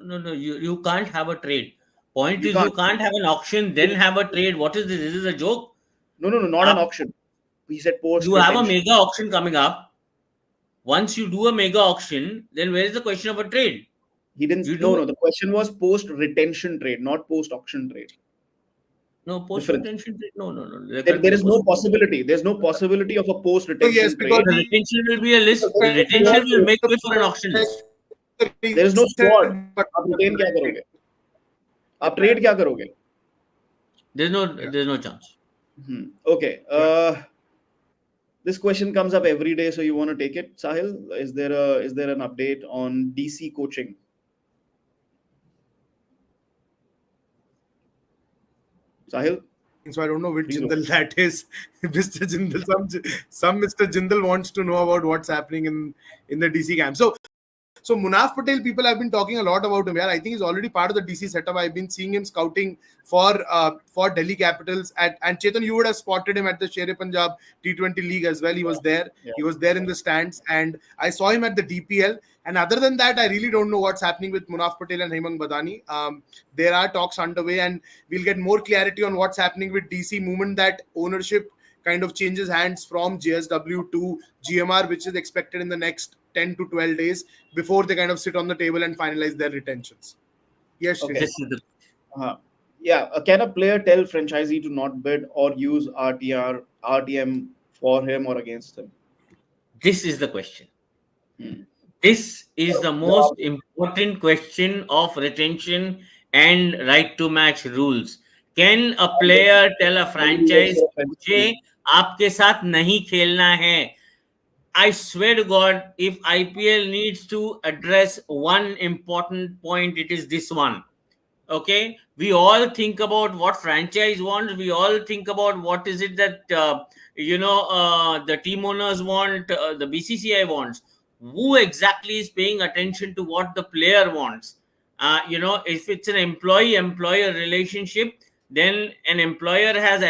no, you can't have a trade. Point You is, you can't. can't have an auction, then have a trade. What is this? This is a joke. No, not an auction. He said post You have a retention. mega auction coming up. Once you do a mega auction, then where is the question of a trade? He didn't. You No, do no. The question was post retention trade, not post auction trade. no post Difference. retention trade. No. There There, can't be there a is post. no possibility. There's no possibility of a post So yes, retention because trade. The retention will be a list. Because you Retention have will to. make way for an auction list. There is no squad. आप retain क्या करोगे? आप trade क्या करोगे? There's no chance. Okay. Yeah. This question comes up every day, so you want to take it, Sahil? Is there an update on DC coaching? Sahil, So I don't know which please. Jindal that is. Mr. Jindal, some Mr. Jindal wants to know about what's happening in the DC camp. So Munaf Patel, people have been talking a lot about him. Yeah, I think he's already part of the DC setup. I've been seeing him scouting for Delhi Capitals and Chetan, you would have spotted him at the Sher Punjab T20 League as well. He was there. Yeah. He was there in the stands, and I saw him at the DPL. And other than that, I really don't know what's happening with Munaf Patel and Hemang Badani. There are talks underway, and we'll get more clarity on what's happening with DC moment that ownership kind of changes hands from JSW to GMR, which is expected in the next 10 to 12 days before they kind of sit on the table and finalize their retentions. Yes, Okay. Srini. This is the Can a player tell franchisee to not bid or use RTM for him or against him? This is the question. Hmm. This is the most important question of retention and right to match rules. Can a player tell a franchise, मुझे आपके साथ नहीं खेलना है? I swear to God, if IPL needs to address one important point, it is this one. Okay, we all think about what franchise wants. We all think about what is it that the team owners want, the BCCI wants. Who exactly is paying attention to what the player wants? If it's an employee-employer relationship, then an employer has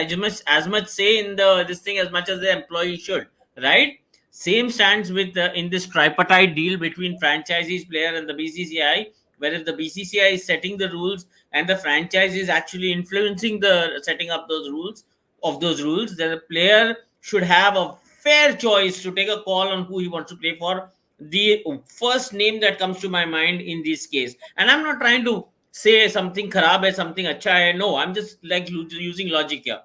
as much say in the this thing as much as the employee should, right? Same stands with in this tripartite deal between franchisees, player, and the BCCI, where if the BCCI is setting the rules and the franchise is actually influencing the setting up those rules, then the player should have a fair choice to take a call on who he wants to play for. The first name that comes to my mind in this case, and I'm not trying to say something kharab hai, something acha hai. No, I'm just like using logic here,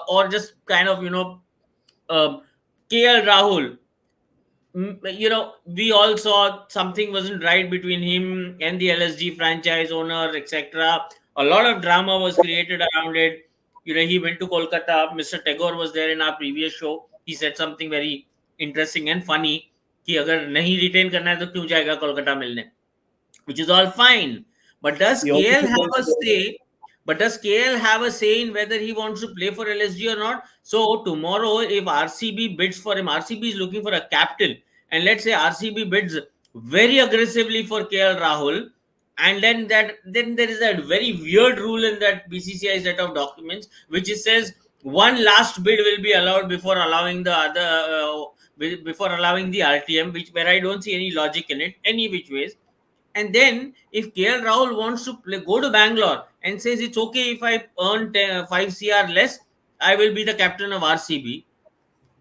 or just kind of uh, KL Rahul. We all saw something wasn't right between him and the LSG franchise owner, etc. A lot of drama was created around it. He went to Kolkata. Mr. Tagore was there in our previous show. He said something very interesting and funny कि अगर नहीं retain करना है तो क्यों जाएगा कोलकाता मिलने, which is all fine. But does He also KL have a said, say? But does KL have a say in whether he wants to play for LSG or not? So tomorrow, if RCB bids for him, RCB is looking for a captain, and let's say RCB bids very aggressively for KL Rahul, and then there is that very weird rule in that BCCI set of documents, which it says one last bid will be allowed before allowing the other. Before allowing the RTM, which where I don't see any logic in it, any which ways. And then if KL Rahul wants to go to Bangalore and says it's okay if I earn 5 CR less, I will be the captain of RCB.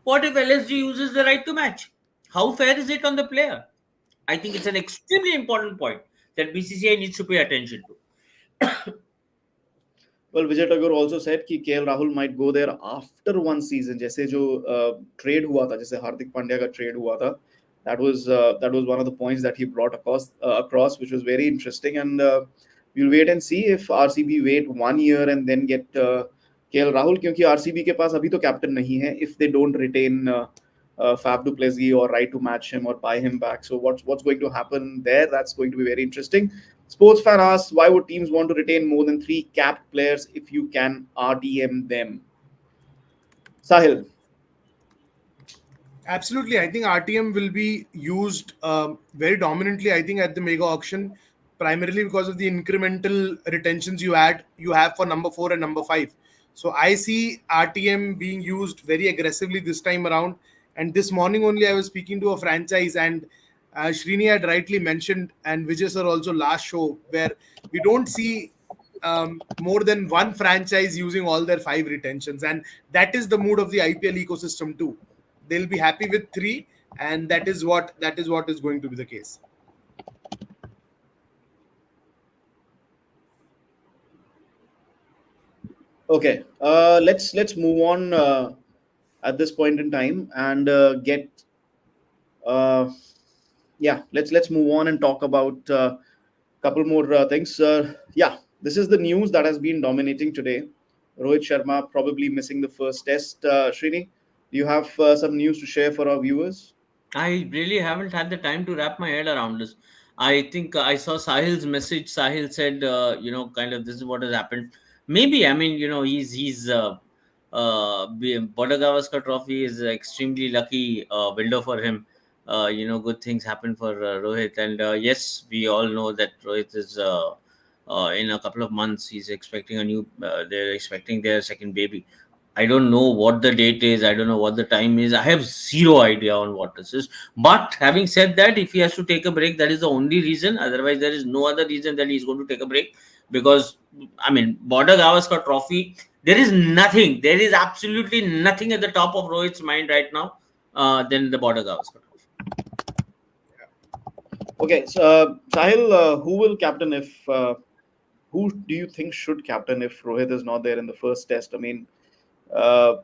What if LSG uses the right to match? How fair is it on the player? I think it's an extremely important point that BCCI needs to pay attention to. well, Vijay Tagore also said कि KL Rahul might go there after one season. जैसे जो trade हुआ था, जैसे हार्दिक पांड्या का trade हुआ था, that was one of the points that he brought across, which was very interesting. And we'll wait and see if RCB wait 1 year and then get KL Rahul, क्योंकि RCB के पास अभी तो captain नहीं है. If they don't retain Fab du Plessis or right to match him or buy him back, so what's going to happen there? That's going to be very interesting. Sports fan asks, why would teams want to retain more than 3 capped players if you can RTM them? Sahil. Absolutely, I think RTM will be used very dominantly. I think at the mega auction, primarily because of the incremental retentions you have for number 4 and number 5. So I see RTM being used very aggressively this time around. And this morning only, I was speaking to a franchise, and Srini had rightly mentioned, and Vijay sir also last show, where we don't see more than one franchise using all their 5 retentions, and that is the mood of the IPL ecosystem too. They'll be happy with 3, and that is what is going to be the case. Okay, let's move on at this point in time and get let's move on and talk about a couple more things. This is the news that has been dominating today. Rohit Sharma probably missing the first test. Srini, do you have some news to share for our viewers? I really haven't had the time to wrap my head around this. I think I saw Sahil's message. Sahil said, kind of this is what has happened. Maybe, I mean, he's Border Gavaskar Trophy is an extremely lucky window for him. Good things happen for Rohit, and yes, we all know that Rohit is in a couple of months. He's expecting a new. They're expecting their second baby. I don't know what the date is. I don't know what the time is. I have zero idea on what this is. But having said that, if he has to take a break, that is the only reason. Otherwise, there is no other reason that he's going to take a break. Because, I mean, Border Gavaskar Trophy, there is nothing. There is absolutely nothing at the top of Rohit's mind right now than the Border Gavaskar Trophy. Okay, so Sahil, who will captain if? Who do you think should captain if Rohit is not there in the first test? I mean, uh,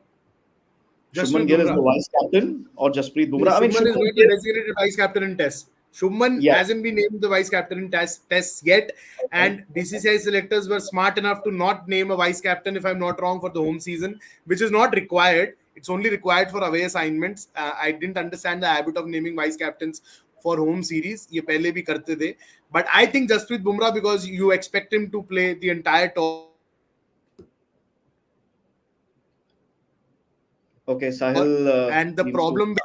Shubman Jasprit Gill is the Bumrah. vice captain or Jasprit No, Bumrah? I mean, Shubman is Shubman not the Gill, designated vice captain in Test. Shubman yeah, hasn't been named the vice captain in tests yet, and BCCI selectors were smart enough to not name a vice captain, if I'm not wrong, for the home season, which is not required. It's only required for away assignments. I didn't understand the habit of naming vice captains for home series. ये पहले भी करते थे. But I think Jasprit Bumrah, because you expect him to play the entire tour. Okay, Sahil. And the problem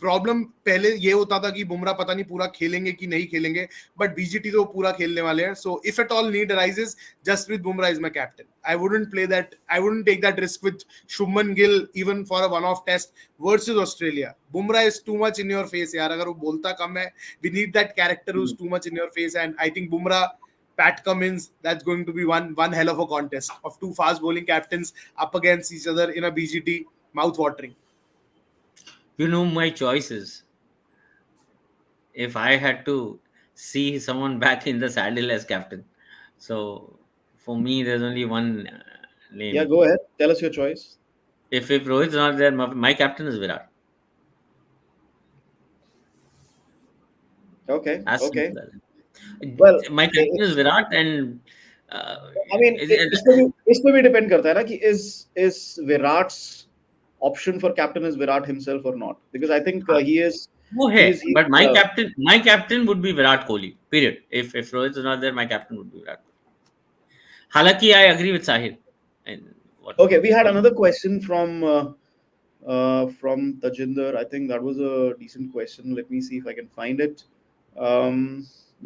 problem पहले ये होता था कि बुमराह पता नहीं पूरा खेलेंगे कि नहीं खेलेंगे, बट बीजीटी तो पूरा खेलने वाले हैं. So if at all need arises, Jasprit Bumrah is my captain. I wouldn't play that, I wouldn't take that risk with Shubman Gill even for a one off test versus Australia. Bumrah is too much in your face यार. अगर वो बोलता कम है, we need that character who is too much in your face. And I think Bumrah, Pat Cummins, that's going to be one hell of a contest of two fast bowling captains up against each other in a BGT. Mouth watering. You know my choices. If I had to see someone back in the saddle as captain, so for me there's only one name. Yeah, go ahead. Tell us your choice. If Rohit's not there, my captain is Virat. Okay. As Okay. simple as that. Well, my captain is Virat, and I mean, इसमें भी depend करता है ना कि is Virat's option for captain is Virat himself or not, because I think he is. वो है, but my captain would be Virat Kohli. Period. If Rohit is not there, my captain would be Virat Kohli. हालांकि I agree with Sahil. Okay, we had another question from Tajinder. I think that was a decent question. Let me see if I can find it.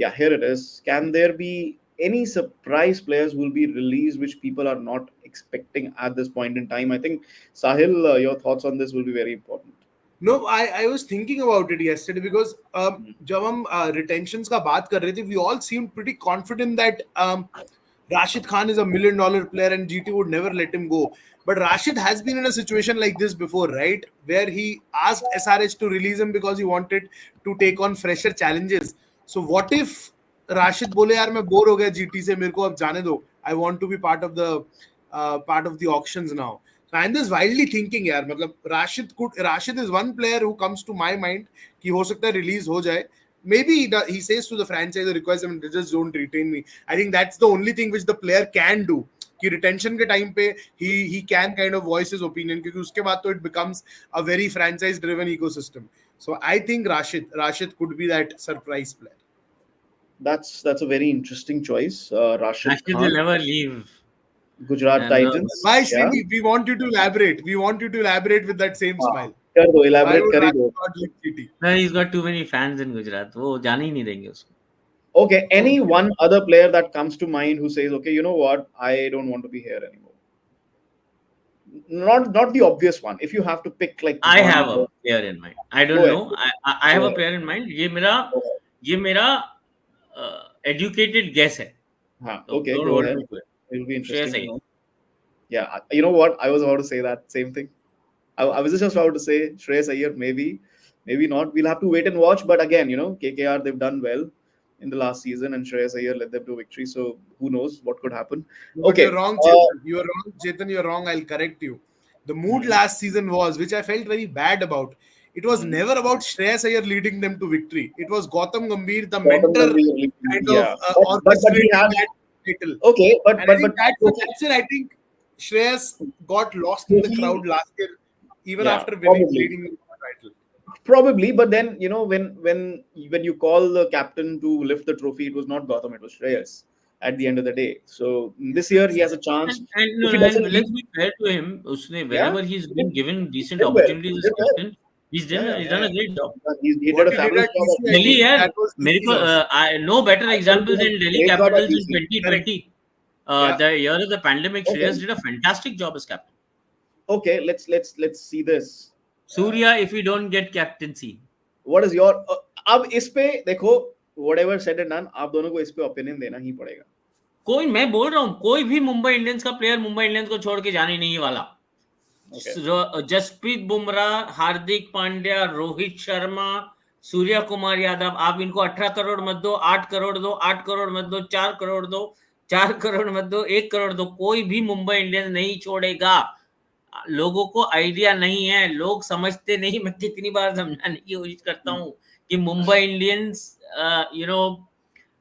Yeah, here it is. Can there be any surprise players who will be released which people are not expecting at this point in time? I think Sahil, your thoughts on this will be very important. No, I was thinking about it yesterday because जब हम retentions का बात कर रहे थे, we all seemed pretty confident that Rashid Khan is $1 million player and GT would never let him go. But Rashid has been in a situation like this before, right? Where he asked SRH to release him because he wanted to take on fresher challenges. So what if Rashid बोले यार मैं bore हो गया GT से, मेरे को अब जाने दो. I want to be part of the auctions now. So I'm just wildly thinking यार, मतलब Rashid is one player who comes to my mind कि हो सकता है release हो जाए. Maybe he says to the franchise or requires them, just don't retain me. I think that's the only thing which the player can do. कि retention के time पे he can kind of voice his opinion, क्योंकि उसके बाद तो it becomes a very franchise driven ecosystem. So I think Rashid could be that surprise player. That's a very interesting choice. Rashid Khan will never leave Gujarat Titans. Why, Srini? We want you to elaborate. We want you to elaborate with that same smile. कर दो, elaborate कर ही दो. No, he's got too many fans in Gujarat. वो जाने ही नहीं देंगे उसको. Okay, any one other player that comes to mind who says, okay, you know what, I don't want to be here anymore. Not the obvious one. If you have to pick like. I have a player in mind. I don't know. I have a player in mind. ये मेरा educated guess है. हाँ, okay, go ahead. It will be interesting. Yeah, you know what? I was about to say that same thing. I was just about to say Shreyas Iyer, maybe not. We'll have to wait and watch. But again, KKR, they've done well in the last season, and Shreyas Iyer led them to victory. So who knows what could happen? Okay, you're wrong, Chetan. You're wrong, Chetan. You're wrong. I'll correct you. The mood last season was, which I felt very bad about. It was never about Shreyas Iyer leading them to victory. It was Gautam Gambhir, the mentor, kind of orchestrating that title. Okay, but that's it. I think Shreyas got lost in the crowd last year, even after leading the title. Probably, but then when you call the captain to lift the trophy, it was not Gautam, it was Shreyas at the end of the day. So this year he has a chance. And let's be fair to him. Whenever he's been given decent opportunities as captain, he's done a great job. He did a fabulous job. Delhi, no better example than Delhi Capitals in 2020. The year of the pandemic, Shreyas did a fantastic job as captain. Okay, let's see this. Surya, if we don't get captaincy, what is your? अब इस पे देखो, whatever said and done, आप दोनों को इस पे opinion देना ही पड़ेगा. मैं बोल रहा हूँ, कोई भी मुंबई इंडियंस का प्लेयर मुंबई इंडियंस को छोड़ के जाने नहीं वाला. जसप्रीत बुमराह, हार्दिक पांड्या, रोहित शर्मा, सूर्या कुमार यादव, आप इनको 18 करोड़ मत दो, 8 करोड़ दो, 8 करोड़ मत दो, 4 करोड़ दो, 4 करोड़ मत दो, 1 करोड़ दो, कोई भी मुंबई इंडियंस नहीं छोड़ेगा. लोगों को आइडिया नहीं है, लोग समझते नहीं. मैं कितनी बार समझाने की कोशिश करता हूँ कि मुंबई इंडियंस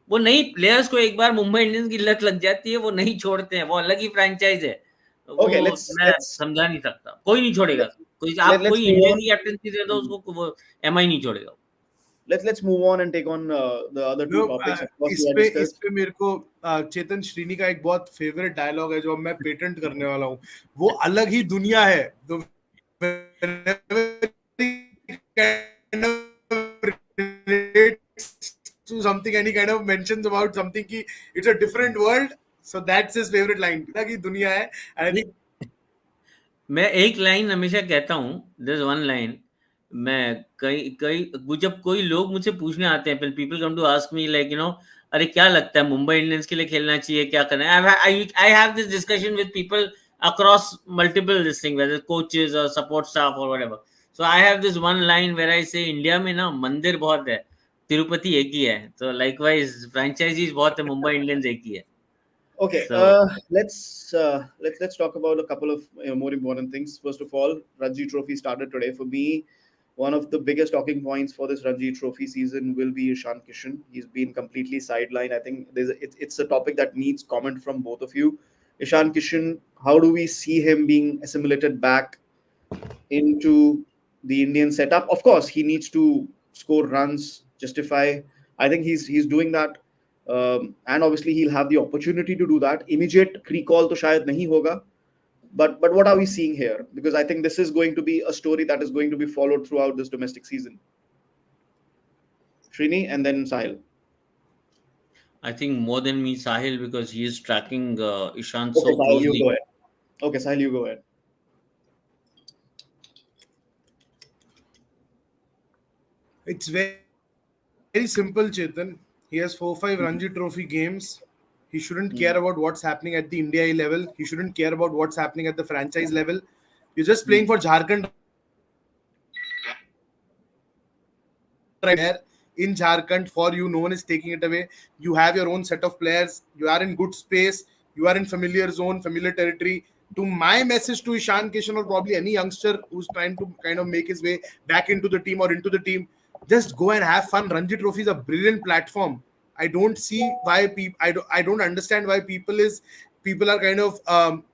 वो नहीं, प्लेयर्स को एक बार मुंबई इंडियंस की लत लग जाती है, वो नहीं छोड़ते हैं. वो अलग ही फ्रेंचाइज है. Okay, वो मैं समझा नहीं सकता, कोई नहीं छोड़ेगा। कोई आप let's कोई move इंडियन on. की कैप्टनसी दे दो उसको, वो एमआई नहीं छोड़ेगा। Let's move on and take on the other two No, topics. Of course, we इस have पे discussed. मेरे को चेतन श्रीनी का एक बहुत फेवरेट डायलॉग है जो अब मैं पेटेंट करने वाला हूँ। वो अलग ही दुनिया है। तो to something and he kind of mentions about something कि it's a different world, so that's his favorite line कि दुनिया है, and I think मैं एक लाइन हमेशा कहता हूँ, there's one line, मैं कई कई जब कोई लोग मुझसे पूछने आते हैं, people come to ask me like अरे क्या लगता है मुंबई इंडियंस के लिए खेलना चाहिए, क्या करना है, I have this discussion with people across multiple this thing, whether coaches or support staff or whatever. So I have this one line where I say India में ना मंदिर बहुत है, तिरुपति एक ही है, तो likewise franchisees बहुत है, मुंबई इंडियंस एक ही है. Okay, So let's talk about a couple of more important things. First of all, Ranji Trophy started today. For me, one of the biggest talking points for this Ranji Trophy season will be Ishan Kishan. He's been completely sidelined. I think it's a topic that needs comment from both of you. Ishan Kishan, how do we see him being assimilated back into the Indian setup? Of course, he needs to score runs, justify. I think he's doing that, and obviously he'll have the opportunity to do that. Immediate recall to shayad nahi hoga, but what are we seeing here? Because I think this is going to be a story that is going to be followed throughout this domestic season. Srini and then Sahil. I think more than me, Sahil, because he is tracking Ishan Okay, so Sahil, you closely. go ahead. Okay, Sahil, you go ahead. it's very simple, Chetan. He has 4-5 Ranji Trophy games. He shouldn't care about what's happening at the India A level. He shouldn't care about what's happening at the franchise level. You're just playing for Jharkhand right there in Jharkhand for you. No one is taking it away. You have your own set of players. You are in good space. You are in familiar zone, familiar territory. To my message to Ishan Kishan or probably any youngster who's trying to kind of make his way back into the team or into the team, just go and have fun. Ranji Trophy is a brilliant platform. I don't see why people. I don't understand why people are kind of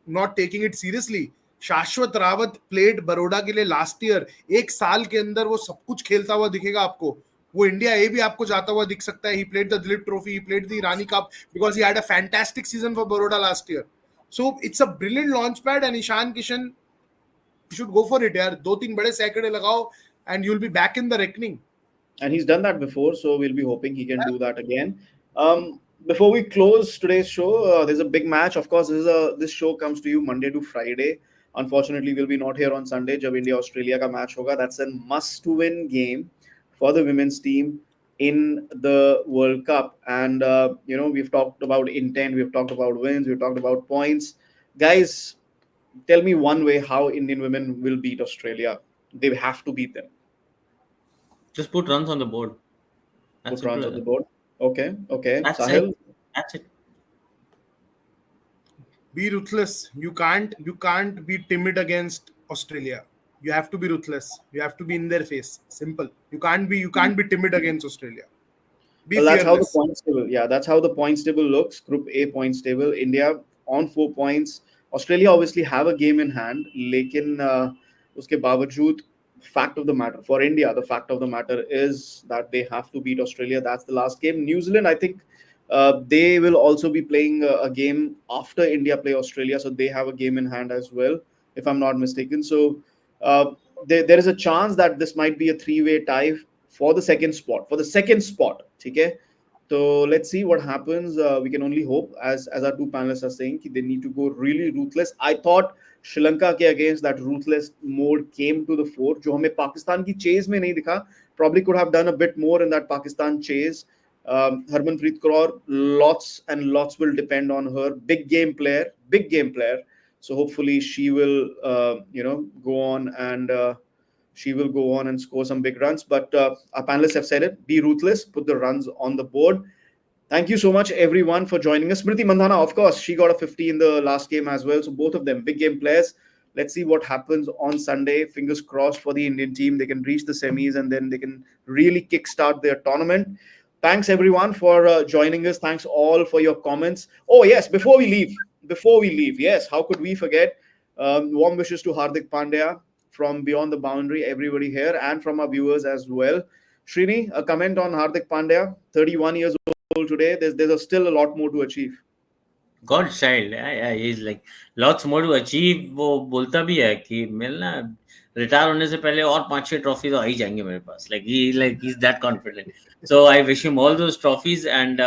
not taking it seriously. शाश्वत Rawat played Baroda के लिए last year, एक साल के अंदर वो सब कुछ खेलता हुआ दिखेगा आपको. वो इंडिया ए भी आपको जाता हुआ दिख सकता है. He played the Duleep trophy, he played the Ranji cup because he had a fantastic season for Baroda last year. So it's a brilliant launch pad and Ishan Kishan should go for it यार. 2-3 बड़े सैकड़े लगाओ and you'll be back in the reckoning. And he's done that before, so we'll be hoping he can do that again. Before we close today's show, there's a big match. Of course, this show comes to you Monday to Friday. Unfortunately, we'll be not here on Sunday. जब India Australia का match होगा, that's a must-win game for the women's team in the World Cup. And we've talked about intent, we've talked about wins, we've talked about points. Guys, tell me one way how Indian women will beat Australia. They have to beat them. Just put runs on the board. That's Put runs simple on as the that. board. Okay. That's it. Sahil. That's it. Be ruthless. You can't be timid against Australia. You have to be ruthless. You have to be in their face. Simple. You can't be timid against Australia. Be Well, that's how the fearless. points table. Yeah, that's how the points table looks. Group A points table. India on 4 points. Australia obviously have a game in hand. लेकिन उसके बावजूद, fact of the matter for India, the fact of the matter is that they have to beat Australia. That's the last game. New Zealand, I think, they will also be playing a game after India play Australia, so they have a game in hand as well, if I'm not mistaken. So uh, there is a chance that this might be a three-way tie for the second spot. Okay. So let's see what happens. We can only hope, as our two panelists are saying, they need to go really ruthless. I thought Sri Lanka के against that ruthless mode came to the fore, जो हमें पाकिस्तान की chase में नहीं दिखा. Probably could have done a bit more in that Pakistan chase. Harmanpreet Kaur, lots and lots will depend on her. Big game player. So hopefully she will, go on and score some big runs. But our panelists have said it: be ruthless, put the runs on the board. Thank you so much, everyone, for joining us. Smriti Mandhana, of course, she got a 50 in the last game as well. So both of them, big game players. Let's see what happens on Sunday. Fingers crossed for the Indian team. They can reach the semis and then they can really kickstart their tournament. Thanks, everyone, for joining us. Thanks all for your comments. Oh, yes, before we leave, before we leave, yes, how could we forget? Warm wishes to Hardik Pandya from Beyond the Boundary, everybody here, and from our viewers as well. Srini, a comment on Hardik Pandya, 31 years old today. Still a lot more to achieve. God's child, yeah, he's like lots more to achieve. वो बोलता भी है कि मैं ना retire होने से पहले और 5-6 ट्रॉफी तो आ ही जाएंगे मेरे पास. Like he's that confident. So I wish him all those trophies, and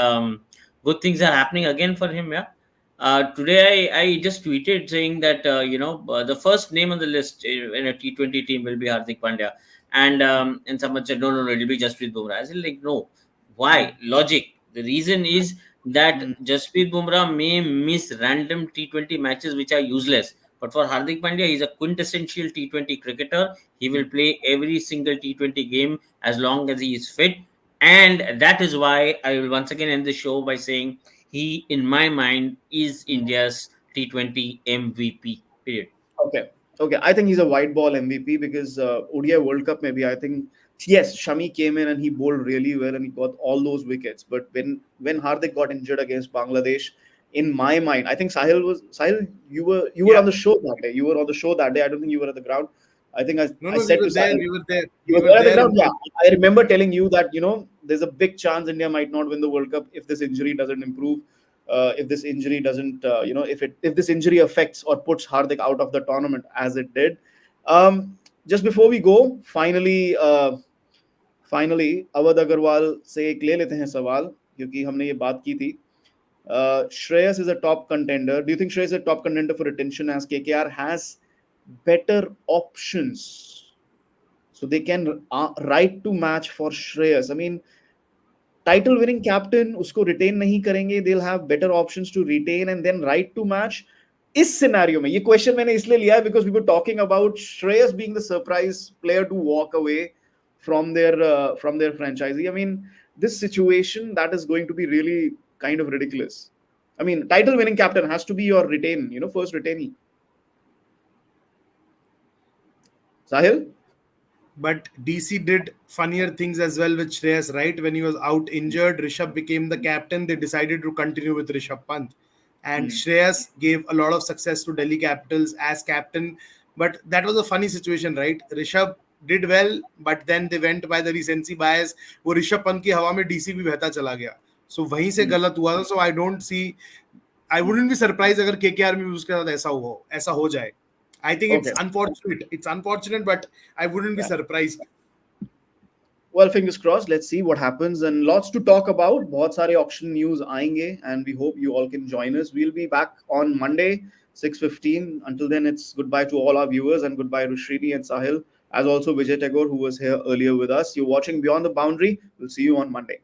good things are happening again for him. Yeah. Today I just tweeted saying that the first name on the list in a T20 team will be Hardik Pandya, and someone said no, it'll be Jasprit Bumrah. I said like no, why? Logic. The reason is that Jasprit Bumrah may miss random T20 matches which are useless. But for Hardik Pandya, he's a quintessential T20 cricketer. He will play every single T20 game as long as he is fit. And that is why I will once again end the show by saying he, in my mind, is India's T20 MVP. Period. Okay. Okay. I think he's a white ball MVP because ODI World Cup, maybe I think, yes, Shami came in and he bowled really well and he got all those wickets. But when Hardik got injured against Bangladesh, in my mind, I think Sahil. You were on the show that day. You were on the show that day. I don't think you were at the ground. I think No, I no, said we were to there. Sahil, We were there. you We were were there at the there. ground. Yeah, I remember telling you that there's a big chance India might not win the World Cup if this injury doesn't improve. If this injury doesn't, if this injury affects or puts Hardik out of the tournament as it did. Just before we go, finally Awadh Agarwal से एक ले लेते हैं सवाल क्योंकि हमने ये बात की थी. Shreyas is a top contender. Do you think Shreyas is a top contender for retention as KKR has better options? So they can right to match for Shreyas. I mean, title winning captain उसको retain नहीं करेंगे. They'll have better options to retain and then right to match. इस scenario में ये question मैंने इसलिए लिया है because we were talking about Shreyas being the surprise player to walk away from their franchisee. I mean, this situation that is going to be really kind of ridiculous. I mean, title winning captain has to be your first retainee. Sahil? But DC did funnier things as well with Shreyas, right? When he was out injured, Rishabh became the captain. They decided to continue with Rishabh Pant. And Shreyas gave a lot of success to Delhi Capitals as captain. But that was a funny situation, right? Rishabh did well, but then they went by the recency bias. वो ऋषभ पंत की हवा में DC भी बहता चला गया. So वहीं से गलत हुआ था. So I wouldn't be surprised अगर KKR में भी उसके साथ ऐसा हो जाए. I think it's unfortunate. It's unfortunate, but I wouldn't be surprised. Well, fingers crossed. Let's see what happens, and lots to talk about. बहुत सारे auction news आएंगे, and we hope you all can join us. We'll be back on Monday, 6:15. Until then, it's goodbye to all our viewers and goodbye to Srini and Sahil, as also Vijay Tagore, who was here earlier with us. You're watching Beyond the Boundary. We'll see you on Monday.